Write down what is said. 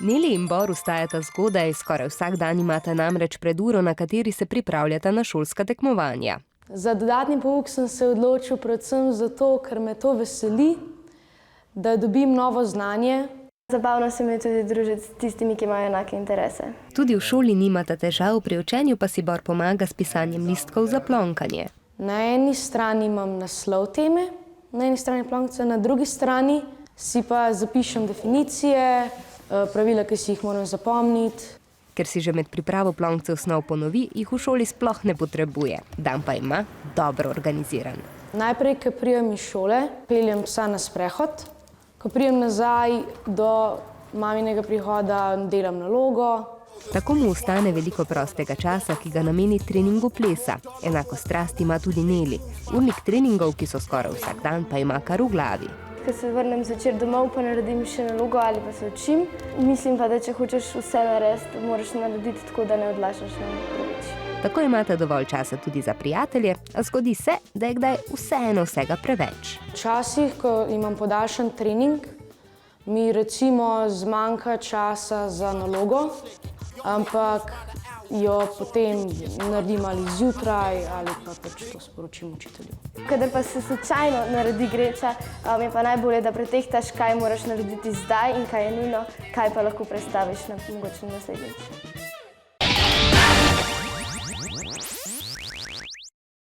Neli in Bor vstajata zgodaj, skoraj vsak dan imata namreč preduro, na kateri se pripravljata na šolska tekmovanja. Za dodatni pouk sem se odločil predvsem zato, ker me to veseli, da dobim novo znanje. Zabavno se mi je tudi družiti s tistimi, ki imajo enake interese. Tudi v šoli nimata težav, pri učenju pa si Bor pomaga s pisanjem listkov za plonkanje. Na eni strani imam naslov teme, na eni strani plonkce, na drugi strani si pa zapišem definicije, pravila, ki si jih moram zapomniti. Ker si že med pripravo plonkcev snov ponovi, jih v šoli sploh ne potrebuje. Dan pa ima dobro organiziran. Najprej, ko pridem iz šole, peljem psa na sprehod. Ko pridem nazaj do maminega prihoda, delam nalogo. Tako mu ostane veliko prostega časa, ki ga nameni treningu plesa. Enako strast ima tudi Neli. Urnik treningov, ki so skoraj vsak dan, pa ima kar v glavi. Ko se vrnem zvečer domov, pa naredim še nalogo ali pa se učim. Mislim pa, da če hočeš vse narediti, moraš narediti tako, da ne odlašaš na preveč. Tako imate dovolj časa tudi za prijatelje, a zgodi se, da je kdaj vseeno vsega preveč. Včasih, ko imam podaljšan trening, mi recimo zmanjka časa za nalogo, ampak jo potem naredim ali zjutraj ali pa pač to sporočim učitelju. Kadar pa se slučajno naredi greča, je pa najbolje, da pretehtaš, kaj moraš narediti zdaj in kaj je nujno, kaj pa lahko prestaviš na mogoče naslednjič.